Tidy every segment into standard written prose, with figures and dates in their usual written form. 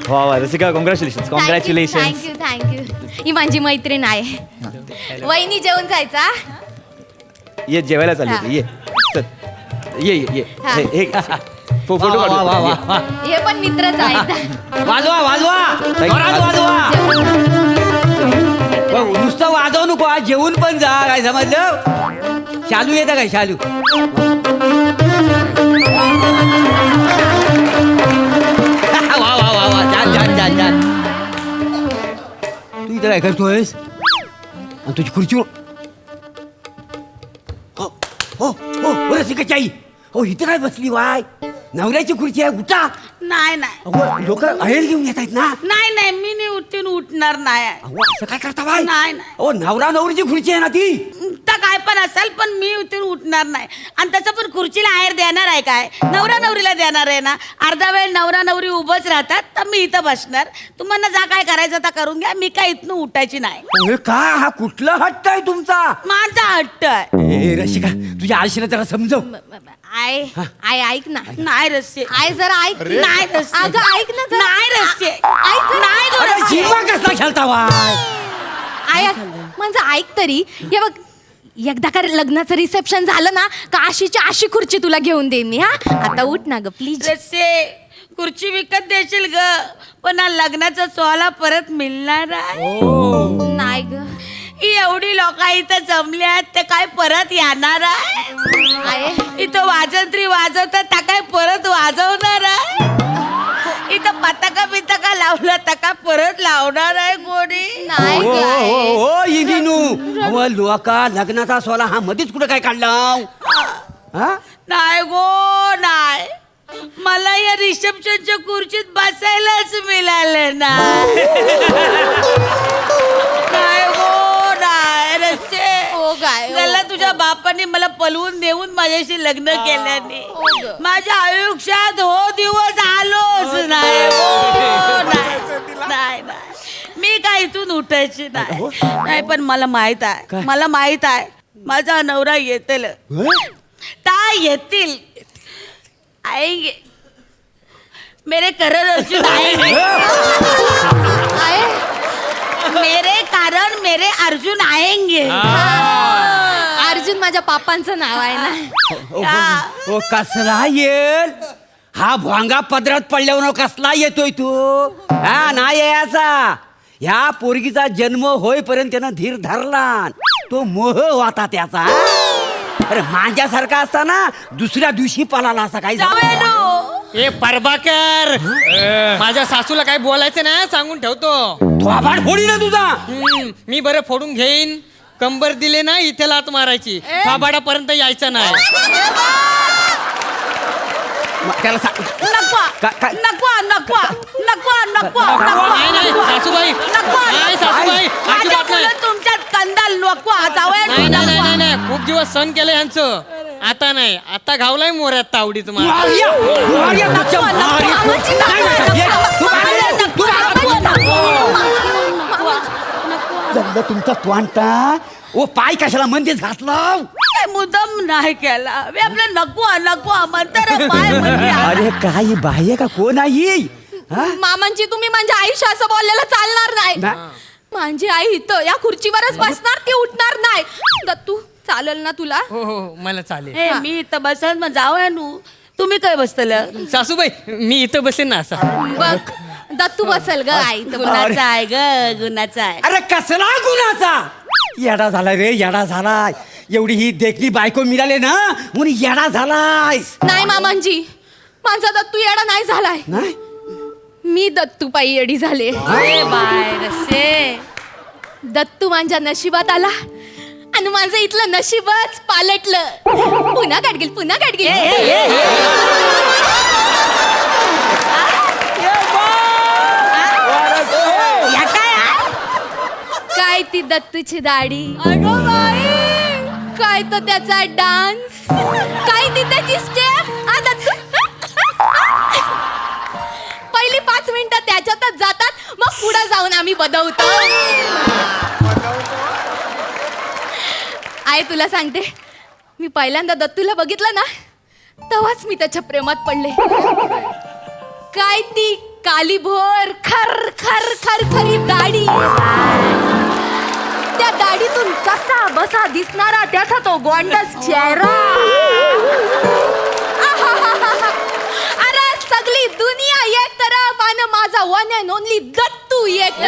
वा वा Rasika congratulation. Thank you. ही माझी मैत्रीण आहे. वहिनी जेवण जायचा. ये जेवायला चालली ये चल ये ये ये हा. हे फोटो काढू. हे पण मित्रच आहेत. वाजवा वाजवा जोरात वाजवा. नुसतं वाजवू नको आज जेवून पण जा. काय समजलं? शालू येतं काय शालू? वा वा वा वा छान छान छान छान. तू इथं काय करतोयस? आणि तुझी खुर्ची हो रसिकाची आई हो इथं काय बसली वाय? नवऱ्याची खुर्ची आहे उठा. नाही नाही लोक अहेर घेऊन येत आहेत ना. नाही नाही मी नाही उठणार नाही. अहो, असं काय करता बाय? नाही, नाही. ओ नवरा नवरीची खुर्ची आहे ना ती. तर काय पण असेल पण मी उठून उठणार नाही. आणि तसं पण खुर्चीला आहेर देणार आहे काय? नवरा नवरीला देणार आहे ना. अर्धा वेळ नवरा नवरी उभंच राहतात तर मी इथं बसणार. तुम्हाला जा काय करायचं तर करून घ्या. मी काय इथनं उठायची नाही. अरे काय हा कुठला हट्ट आहे तुमचा? माझा हट्ट आहे. ए रसिका तुझ्या आळशीला जरा समजव. आय आय ऐक ना. नाही रस्ते आय जरा ऐक. नाही रस्ते अगं ऐक ना जरा. नाही रस्ते ऐक जरा. अरे जिम्मा कसला खेळता वाय? आय माझं ऐक तरी. हे बघ एकदा का लग्नाचं रिसेप्शन झालं ना का अशीची अशी खुर्ची तुला घेऊन दे मी. हा आता उठ ना ग प्लीज. रस्ते खुर्ची विकत देशील ग पण हा लग्नाचा सोहळा परत मिळणार आहे. नाही ग. एवढी लोक इथं जमली आहेत ते काय परत येणार आहे? इथं वाजंत्री वाजवतात त्या काय परत वाजवणार आहे? इथं पताका बिताका लावला त्या काय परत लावणार आहे कोणी? नाही ओ ग आय. ओ ओ इंदिनू अहो लोका लग्नाचा सोहळा हा मध्येच कुठं काय काढला? हा नाही गो नाही. मला या रिसेप्शनच्या खुर्चीत बसायलाच मिळालं नाही. नाही गो नाही रस्ते. हो काय हो. त्याला तुझ्या बापाने मला पलवून देऊन माझ्याशी लग्न केल्याने हो ग. माझ्या आयुष्यात हो दिवस आलोच नाही. हो, नाही मी काय इथून उठायची नाही. नाही पण मला माहित आहे माझा नवरा येतील. ता येतील आएंगे. मेरे करण अर्जुन आएंगे. आय. मेरे कारण मेरे अर्जुन आएंगे. अर्जुन माझ्या पापांचं नाव आहे ना. ओ कसला येल? हा भोंगा पदरात पडल्यावर कसला येतोय तू? हा नाही याचा. ह्या पोरगीचा जन्म होईपर्यंत त्यानं धीर धरला. तो मोह होता त्याचा. अरे माझ्यासारखा असताना दुसऱ्या दिवशी पळाला असा काही ए परबाकर माझ्या सासूला काय बोलायचं नाही सांगून ठेवतो. थोबाड फोडी ना तुझा. मी बरं फोडून घेईन. कंबर दिले ना इथे लात मारायची. थोबाडापर्यंत यायचं नाही. त्याला नाही सासूबाई नाही सासूबाई अजिबात नाही. तुमच्यात कंदाल नको नाही नाही नाही नाही खूप दिवस सण केलं यांचं. आता नाही आता घावलाय मोऱ्यात तावडी तुम्हाला. तुमचा त्वांटा ओ पाय कशाला मंदीच घातला? मुदम नाही केला. आपलं नको म्हणतर पाय म्हणजे अरे काय बाह्य का कोण आई? मामांची तुम्ही माझ्या आईशी असं बोललेलं चालणार नाही. माझी आई इथं या खुर्चीवरच बसणार. ती उठणार नाही. दत्तू चालेल ना तुला? हो हो मला चालेल. ए, मी इथं बसन मग जाऊया नू. तुम्ही काय बसतल? सासूबाई मी इथं बसेन ना असा. बघ दत्तू बसेल ग आई. गुणाचा आहे ग गुणाचा आहे. अरे कसला गुणाचा? येडा झालाय रे येडा झालाय. एवढी ही देखणी बायको मिळाले ना म्हणून येडा झालायस. नाही मामांजी माझा दत्तू येडा नाही झालाय. नाही मी दत्तू पायी येडी झाले. बाय रसे दत्तू माझ्या नशिबात आला आणि माझं इथलं नशीबच पालटलं. पुन्हा गाडगील. काय ती दत्तूची दाढी, काय तो त्याचा डान्स, काय ती त्याची स्टेप. दत्तू पहिली 5 मिनिटं त्याच्यातच जातात. मग पुढे जाऊन आम्ही बदवतो. आई तुला सांगते मी पहिल्यांदा दत्तूला बघितलं ना तेव्हाच मी त्याच्या प्रेमात पडले. काय ती काली भोर खर खर खर खरी दाढी, त्या दाढीतून कसा बसा दिसणारा त्याचा तो गोंडस चेहरा, आहाहाहा. अरे सगळी दुनिया एक तरफ आणि माझा वन अँड ओनली दत्तू एक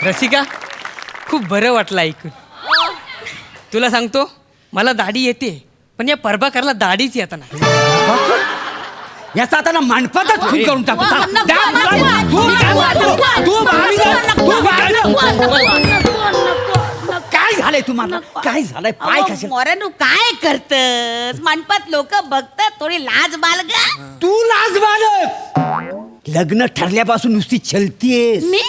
रसिका, खूप बरं वाटलं ऐकून. तुला सांगतो, मला दाढी येते, पण या प्रभाकरला दाढीच येत नाही. याचा आता ना मांडपातच खून करून टाकू. काय झालंय तुम्हाला? काय झालंय? पाय कशा? मोरानू काय करतस? मंडपात लोक बघतात, थोडी लाज बाळग. तू लाज बाळग. लग्न ठरल्यापासून नुसती छलतीयेस. मी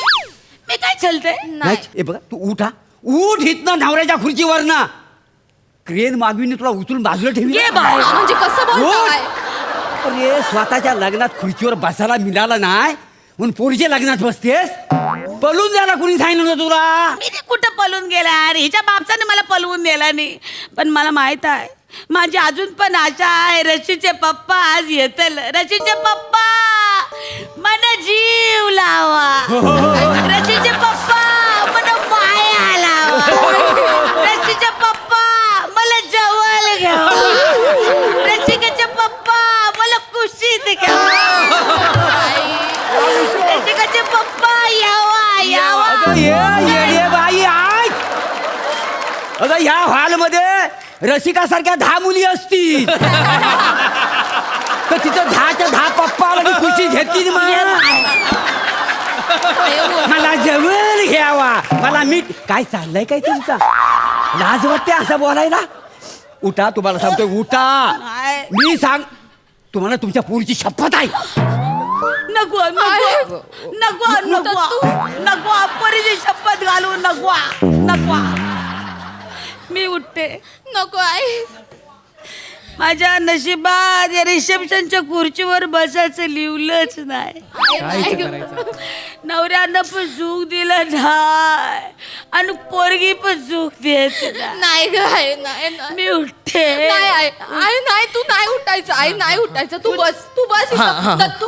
मी काय चलते? नाही, हे बघा, तू उठ हा. उठ इथनं नवऱ्याच्या खुर्चीवर ना. क्रेन मागवीने तुला उचलून बाजूला ठेवी. ये बाहेर. म्हणजे कसं बोलताय? अरे स्वतःच्या लग्नात खुर्चीवर बसायला मिळाला नाही म्हणून पोरीच्या लग्नात बसतेस. पळून जायला कुणी सांगितलं होतं तुला? मी ते कुठं पळून गेला अरे, हिच्या बापसाने मला पळवून नेला नाही. पण मला माहित आहे, माझी अजून पण आशा आहे, रशीचे पप्पा आज येतील. रशीचे पप्पा मला जीव लावा. रशीचे पप्पा मला माया लावा. रशीचे पप्पा मला जवळ घ्यावा. रसिकाचे पप्पा मला कुशीत घ्यावा. रसिकाचे पप्पा यावा यावा. बाई ऐक. अगं ह्या हॉलमध्ये रसिकासारख्या 10 मुली असतील तर तिथं 10च्या 10 पप्पा आणि खुशी घेतील. मला जवळ घ्यावा. मला मीठ. काय चाललंय काय तुमचा? लाज वाटते असं बोलायला? उठा, तुम्हाला सांगतोय उठा. मी सांग, तुम्हाला तुमच्या पोरीची शपथ आहे. नको नको नको नको नको. परीची शपथ घालू नको नको. मी उठते. नको आई. माझ्या नशिबात या रिसेप्शनच्या खुर्चीवर बसायचं लिवलंच नाही. नवऱ्यानं पण सुख दिलं नाही आणि पोरगी पण सुख देत नाही ग आई, नाही नाही. मी उठते. नाही आई, आई नाही, तू नाही उठायचं. आई नाही उठायचं. तू बस, तू बस इथं. दत्तू,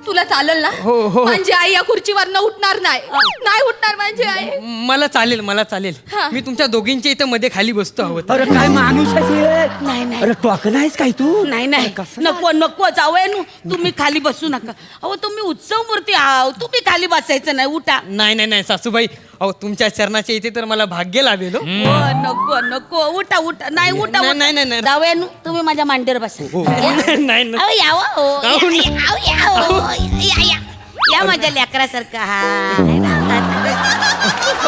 तुला चालेल ना? म्हणजे आई या खुर्चीवर उठणार नाही. नाही उठणार म्हणजे आई. मला चालेल, मला चालेल. मी तुमच्या दोघींच्या इथं मध्ये खाली बसतो हवं. अरे काय माणूस आहे? नाही नाही अरे टॉकन आहेस काय तू? नाही नाही नको नको जावयानू, तुम्ही खाली बसू नका. अहो तुम्ही उत्सव मूर्ती आहो, तुम्ही खाली बसायचं नाही. उठा. नाही नाही नाही सासूबाई, अहो तुमच्या चरणाच्या इथे तर मला भाग्य लाभेल. हो. नको नको. उठा उठा. नाही उठा. नाही, नाही, नाही. जावयानू, तुम्ही माझ्या मांडीवर बसा. नाही नाही. अहो यावं हो. अहो, या या या माझ्या लेकरासारखं.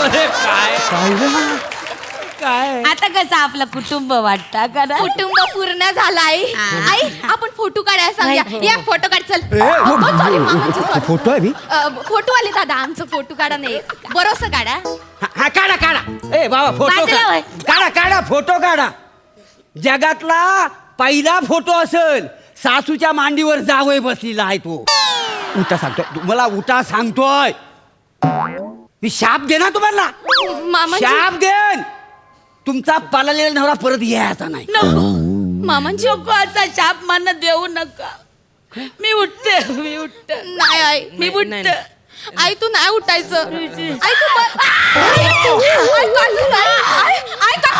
अरे काय काय आता कसं आपलं कुटुंब वाटतं का ना? कुटुंब पूर्ण झालं आई. आई आपण फोटो काढायला सांगूया. नाही. या फोटो काढ चल. Sorry, मामांची sorry. फोटो आहे मी. फोटो आले दादा, आमचं फोटो काढा. नाही बरोबर काढा. हा काढा काढा. ए बाबा फोटो बाजूला होय. काढा काढा फोटो काढा. जगातला पहिला फोटो असेल सासूच्या मांडीवर जावई बसलेला आहे तो. उठा सांगतोय तुम्हाला, उठा सांगतोय. मी शाप दे ना तुम्हाला. मामांची शाप देन. तुमचा पळालेला नवरा परत यायचा नाही. नको मामांची नको असा शाप मला देऊ नका. मी उठते. मी उठते. नाही आई. मी नाही, उठते. आई तू नाही उठायचं. आई तू आई काय झालं? आई काय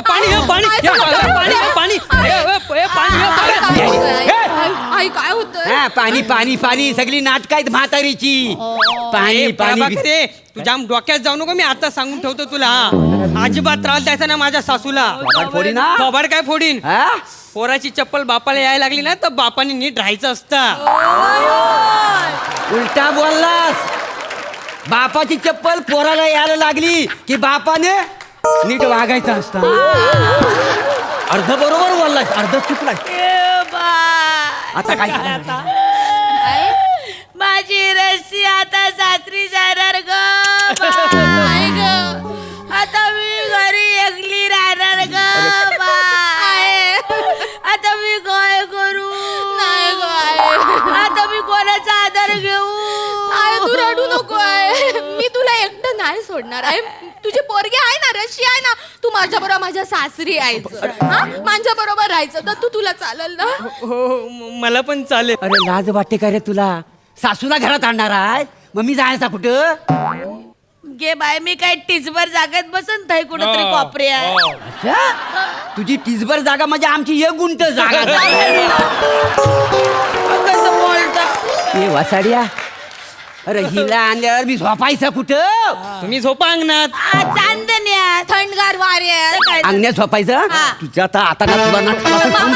पाणी पाणी पाणी आई काय होतं? हा, पाणी पाणी पाणी. सगळी नाटक आहेत म्हातारीची. पाणी पाणी. रे तू जाम डोक्यात जाऊ नको. मी आता सांगून ठेवतो तुला. अजिबात त्रास द्यायचा ना माझ्या सासूला. थोबाड फोडीन हा? थोबाड काय फोडीन? हा? पोराची चप्पल बापाला यायला लागली ना तर बापाने नीट राहायचं असतं. उलटा बोललास. बापाची चप्पल पोराला यायला लागली की बापाने नीट वागायचं असतं. अर्ध बरोबर बोललास, अर्ध चुकलास. आता काय करणार? माझी रस्सी आता सासरी जाणार ग. आई ग. आता मी घरी एकली राहणार ग. आता मी काय करू? नाही ग आई. आता मी कोणाचा आधार घेऊ? आई तू रडू नको आहे. मी तुला एकटं नाही नाही सोडणार आहे. तुझी पोरगी आहे ना, रशी आहे ना, तू माझ्या बरोबर माझ्या सासरी यायचं हा, माझ्या बरोबर राहायचं. तर तुला चालेल ना? हो मला पण चालेल. अरे लाज वाटते का रे तुला? सासूला घरात आणणार आहे, मग मी जायचा कुठं? गे बाय, मी काय टिचभर जागेत बसून थाय कुठंतरी कोपऱ्या. अच्छा, तुझी टिचभर जागा म्हणजे आमची 1 गुंठ जागा. कसं बोलता? ए वासाड्या, अरे हिला आणल्यावर मी झोपायचं कुठं? तुम्ही झोपा अंगणात. चांदण्यात थंडगार वारे अंगण्यात झोपायचं? हा. तुझ्या आता ना तुला ना मामा,